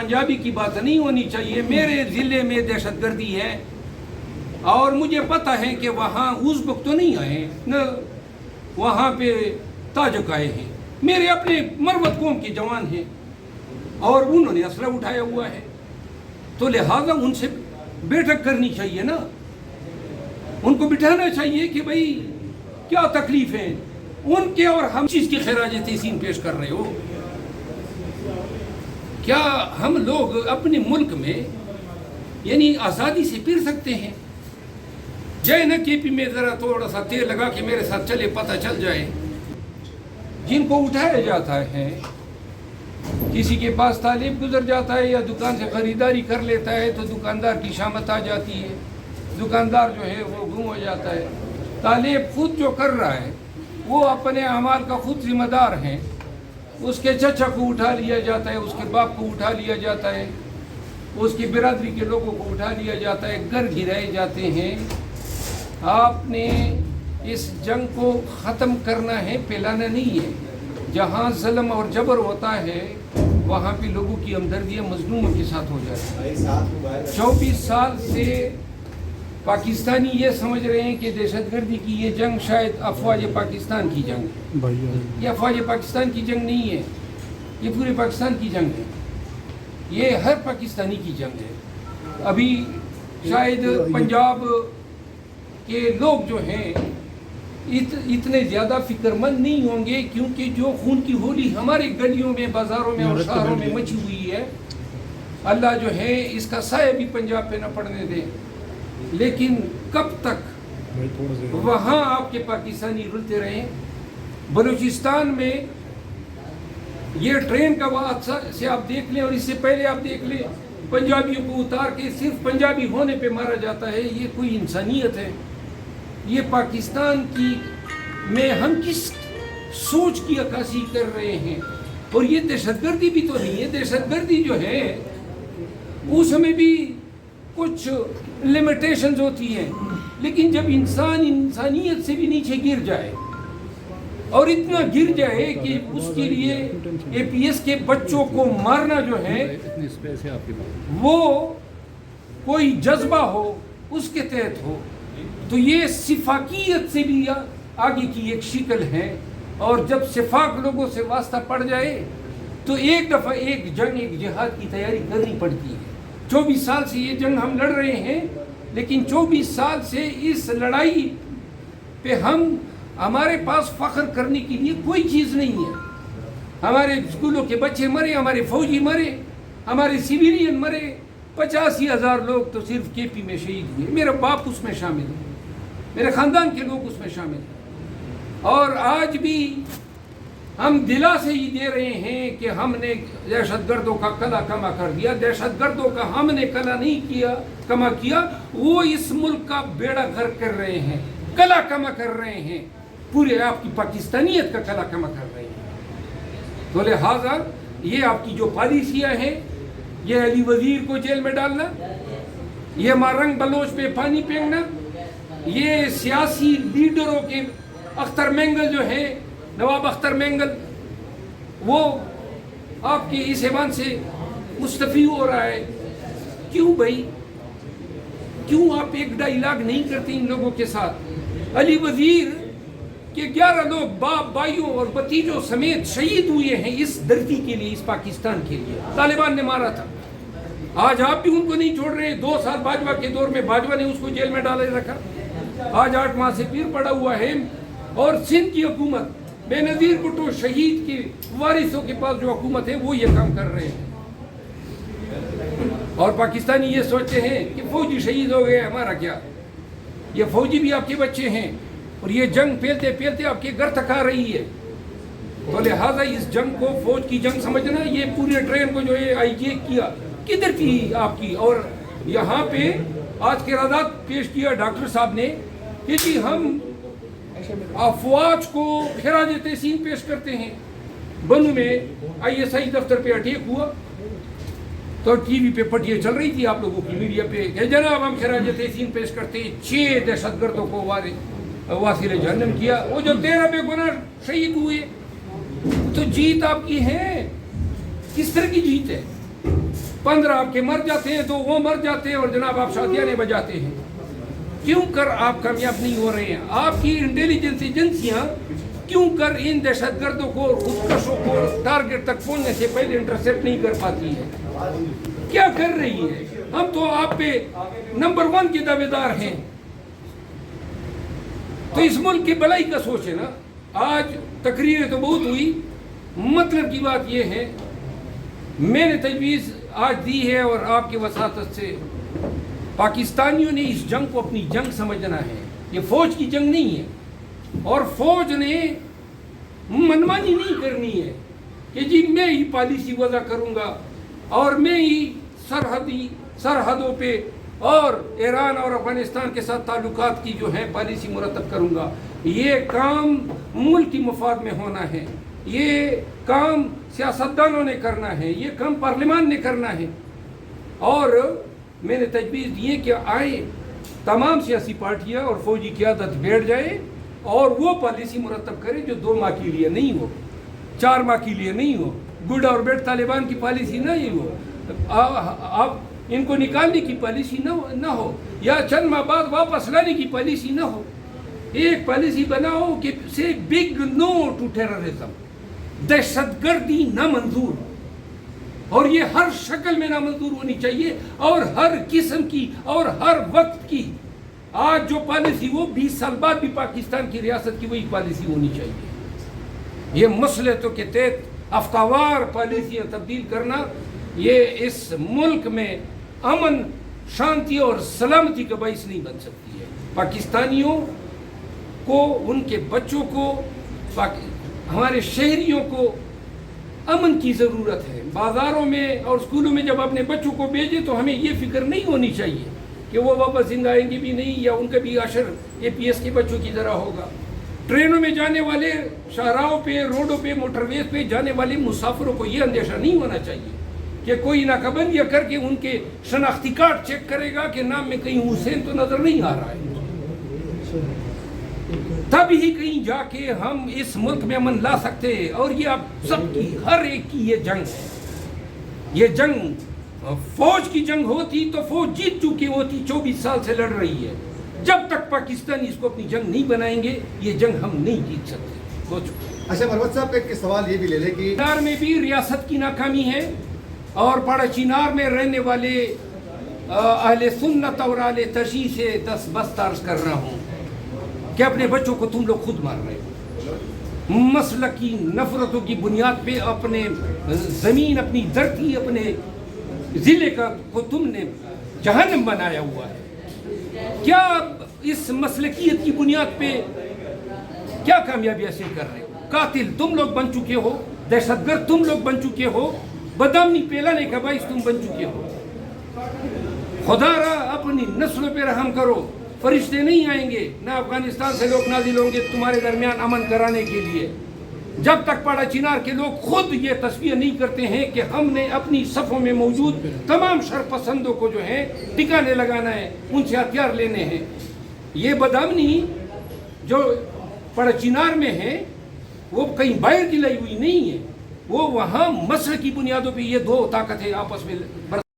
پنجابی کی بات نہیں ہونی چاہیے. میرے ضلع میں دہشت گردی ہے اور مجھے پتہ ہے کہ وہاں ازبک تو نہیں آئے نہ وہاں پہ تاجک آئے ہیں. میرے اپنے مروت قوم کے جوان ہیں اور انہوں نے اسلحہ اٹھایا ہوا ہے. تو لہٰذا ان سے بیٹھک کرنی چاہیے نا, ان کو بٹھانا چاہیے کہ بھائی کیا تکلیف ہے ان کے اور ہم چیز کی خراج تحسین پیش کر رہے ہو. کیا ہم لوگ اپنے ملک میں یعنی آزادی سے پھر سکتے ہیں؟ جائے نا کے پی میں ذرا تھوڑا سا تیل لگا کے میرے ساتھ چلے, پتہ چل جائے. جن کو اٹھایا جاتا ہے, کسی کے پاس طالب گزر جاتا ہے یا دکان سے خریداری کر لیتا ہے تو دکاندار کی شامت آ جاتی ہے, دکاندار جو ہے وہ گم ہو جاتا ہے. طالب خود جو کر رہا ہے وہ اپنے اعمال کا خود ذمہ دار ہیں. اس کے چچا کو اٹھا لیا جاتا ہے, اس کے باپ کو اٹھا لیا جاتا ہے, اس کی برادری کے لوگوں کو اٹھا لیا جاتا ہے, گھر گرائے جاتے ہیں. آپ نے اس جنگ کو ختم کرنا ہے, پھیلانا نہیں ہے. جہاں ظلم اور جبر ہوتا ہے وہاں پہ لوگوں کی ہمدردیاں مظلوموں کے ساتھ ہو جاتی ہے. 24 سال سے پاکستانی یہ سمجھ رہے ہیں کہ دہشت گردی کی یہ جنگ شاید افواج پاکستان کی جنگ ہے. یہ افواج پاکستان کی جنگ نہیں ہے, یہ پورے پاکستان کی جنگ ہے, یہ ہر پاکستانی کی جنگ ہے. ابھی شاید پنجاب کے لوگ جو ہیں اتنے زیادہ فکر مند نہیں ہوں گے کیونکہ جو خون کی ہولی ہمارے گلیوں میں, بازاروں میں اور شہروں میں مچی ہوئی ہے, اللہ جو ہے اس کا سایہ بھی پنجاب پہ نہ پڑنے دے. لیکن کب تک وہاں آپ کے پاکستانی رلتے رہیں؟ بلوچستان میں یہ ٹرین کا حادثہ سے آپ دیکھ لیں اور اس سے پہلے آپ دیکھ لیں, پنجابیوں کو اتار کے صرف پنجابی ہونے پہ مارا جاتا ہے. یہ کوئی انسانیت ہے؟ یہ پاکستان کی میں ہم کس سوچ کی عکاسی کر رہے ہیں؟ اور یہ دہشت گردی بھی تو نہیں ہے. دہشت گردی جو ہے اس میں بھی کچھ لمیٹیشنز ہوتی ہیں, لیکن جب انسان انسانیت سے بھی نیچے گر جائے اور اتنا گر جائے کہ اس کے لیے اے پی ایس کے بچوں کو مارنا جو ہے وہ کوئی جذبہ ہو, اس کے تحت ہو, تو یہ سفاکیت سے بھی آگے کی ایک شکل ہے. اور جب سفاک لوگوں سے واسطہ پڑ جائے تو ایک دفعہ ایک جنگ, ایک جہاد کی تیاری کرنی پڑتی ہے. 24 سال سے یہ جنگ ہم لڑ رہے ہیں, لیکن 24 سال سے اس لڑائی پہ ہمارے پاس فخر کرنے کے لیے کوئی چیز نہیں ہے. ہمارے اسکولوں کے بچے مرے, ہمارے فوجی مرے, ہمارے سویلین مرے, 85,000 لوگ تو صرف کے پی میں شہید ہوئے. میرا باپ اس میں شامل ہے, میرے خاندان کے لوگ اس میں شامل ہیں. اور آج بھی ہم دلا سے ہی دے رہے ہیں کہ ہم نے دہشت گردوں کا کلا کما کر دیا. دہشت گردوں کا ہم نے کلا نہیں کما کیا, وہ اس ملک کا بیڑا گھر کر رہے ہیں, کلا کما کر رہے ہیں, پورے آپ کی پاکستانیت کا کلا کما کر رہے ہیں. تو لہٰذا یہ آپ کی جو پالیسیاں ہیں, یہ علی وزیر کو جیل میں ڈالنا, یہ مارنگ بلوچ پہ پانی پھینکنا, یہ سیاسی لیڈروں کے اختر مینگل جو ہے, نواب اختر مینگل, وہ آپ کے اس ایوان سے مستعفی ہو رہا ہے. کیوں بھائی, کیوں آپ ایک ڈائیلاگ نہیں کرتے ان لوگوں کے ساتھ؟ علی وزیر کے 11 لوگ باپ, بھائیوں اور بھتیجوں سمیت شہید ہوئے ہیں اس دھرتی کے لیے, اس پاکستان کے لیے. طالبان نے مارا تھا. آج آپ بھی ان کو نہیں چھوڑ رہے. 2 سال باجوہ کے دور میں باجوہ نے اس کو جیل میں ڈالے رکھا, آج 8 ماہ سے پیر پڑا ہوا ہے. اور سندھ کی حکومت بے نظیر بھٹو شہید کے وارثوں کے پاس جو حکومت ہے وہ یہ کام کر رہے ہیں. اور پاکستانی یہ سوچتے ہیں کہ فوجی شہید ہو گئے, ہمارا کیا؟ یہ فوجی بھی آپ کے بچے ہیں اور یہ جنگ پھیلتے پھیلتے آپ کے گھر تک آ رہی ہے. تو لہٰذا اس جنگ کو فوج کی جنگ سمجھنا. یہ پورے ٹرین کو جو ہے آئی جے کیا, کدھر تھی آپ کی؟ اور یہاں پہ آج کے رادات پیش کیا ڈاکٹر صاحب نے کہ جی ہم افواج کو خراج تحسین پیش کرتے ہیں. بنو میں آئی ایس آئی دفتر پہ اٹیک ہوا تو ٹی وی پہ پٹیاں چل رہی تھی آپ لوگوں کی میڈیا پہ کہ جناب ہم خراج تحسین پیش کرتے ہیں. 6 دہشت گردوں کو واصل جہنم کیا. وہ جو 13 بے گناہ شہید ہوئے, تو جیت آپ کی ہے. کس طرح کی جیت ہے؟ 15 آپ کے مر جاتے ہیں, 2 وہ مر جاتے ہیں, اور جناب آپ شادیاں بجاتے ہیں. کیوں کر آپ کامیاب نہیں ہو رہے ہیں؟ آپ کی انٹیلیجنس ایجنسیاں کیوں کر ان دہشت گردوں کو, خودکشوں کو ٹارگٹ تک پہنچنے سے پہلے انٹرسپٹ نہیں کر پاتی ہے؟ کیا کر رہی ہے؟ ہم تو آپ پہ نمبر 1 کے دعوے دار ہیں. تو اس ملک کی بھلائی کا سوچے نا. آج تقریریں تو بہت ہوئی, مطلب کی بات یہ ہے, میں نے تجویز آج دی ہے اور آپ کی وساطت سے, پاکستانیوں نے اس جنگ کو اپنی جنگ سمجھنا ہے. یہ فوج کی جنگ نہیں ہے, اور فوج نے منمانی نہیں کرنی ہے کہ جی میں ہی پالیسی وضع کروں گا اور میں ہی سرحدوں پہ اور ایران اور افغانستان کے ساتھ تعلقات کی جو ہے پالیسی مرتب کروں گا. یہ کام ملک کی مفاد میں ہونا ہے, یہ کام سیاستدانوں نے کرنا ہے, یہ کام پارلیمان نے کرنا ہے. اور میں نے تجویز دی ہے کہ آئے تمام سیاسی پارٹیاں اور فوجی قیادت بیٹھ جائے اور وہ پالیسی مرتب کرے جو 2 ماہ کے لیے نہیں ہو, 4 ماہ کے لیے نہیں ہو. گڈ اور بیڈ طالبان کی پالیسی نہیں ہو, اب ان کو نکالنے کی پالیسی نہ ہو, یا چند ماہ بعد واپس لانے کی پالیسی نہ ہو. ایک پالیسی بناؤ کہ سے بگ نو ٹو ٹیررزم, دہشت گردی نامنظور, اور یہ ہر شکل میں نامنظور ہونی چاہیے, اور ہر قسم کی اور ہر وقت کی. آج جو پالیسی وہ 20 سال بعد بھی پاکستان کی ریاست کی وہی پالیسی ہونی چاہیے. یہ مصلحتوں کے تحت ہفتہ پالیسیاں تبدیل کرنا یہ اس ملک میں امن, شانتی اور سلامتی کا باعث نہیں بن سکتی ہے. پاکستانیوں کو, ان کے بچوں کو, ہمارے شہریوں کو امن کی ضرورت ہے. بازاروں میں اور اسکولوں میں جب اپنے بچوں کو بھیجیں تو ہمیں یہ فکر نہیں ہونی چاہیے کہ وہ واپس زندہ آئیں گے بھی نہیں, یا ان کا بھی عشر APS کے بچوں کی طرح ہوگا. ٹرینوں میں جانے والے, شاہراہوں پہ, روڈوں پہ, موٹر ویز پہ جانے والے مسافروں کو یہ اندیشہ نہیں ہونا چاہیے کہ کوئی ناکہ بندیاں کر کے ان کے شناختی کارڈ چیک کرے گا کہ نام میں کہیں حسین تو نظر نہیں آ رہا ہے. تب ہی کہیں جا کے ہم اس ملک میں امن لا سکتے ہیں. اور یہ آپ سب کی, ہر ایک کی یہ جنگ ہے. یہ جنگ فوج کی جنگ ہوتی تو فوج جیت چکی ہوتی, 24 سال سے لڑ رہی ہے. جب تک پاکستانی اس کو اپنی جنگ نہیں بنائیں گے یہ جنگ ہم نہیں جیت سکتے. اچھا مروت صاحب, ایک سوال یہ بھی لے لیں کہ چینار میں بھی ریاست کی ناکامی ہے, اور پاڑا چینار میں رہنے والے اہل سنت اور اہل تشیع سے بس عرض کر رہا ہوں کہ اپنے بچوں کو تم لوگ خود مار رہے ہو. مسلکی نفرتوں کی بنیاد پہ اپنے زمین, اپنی دھرتی, اپنے ضلع کو تم نے جہنم بنایا ہوا ہے. کیا اس مسلکیت کی بنیاد پہ کیا کامیابی حاصل کر رہے ہو؟ قاتل تم لوگ بن چکے ہو, دہشت گرد تم لوگ بن چکے ہو, بدامنی پھیلانے کا باعث تم بن چکے ہو. خدا را اپنی نسلوں پہ رحم کرو. فرشتے نہیں آئیں گے, نہ افغانستان سے لوگ نازل ہوں گے تمہارے درمیان امن کرانے کے لیے, جب تک پاڑا چینار کے لوگ خود یہ تصویر نہیں کرتے ہیں کہ ہم نے اپنی صفوں میں موجود تمام شرپسندوں کو جو ہے ٹکانے لگانا ہے, ان سے ہتھیار لینے ہیں. یہ بدامنی جو پاڑا چینار میں ہے وہ کہیں باہر کی لائی ہوئی نہیں ہے, وہ وہاں مسلک کی بنیادوں پہ یہ 2 طاقتیں آپس میں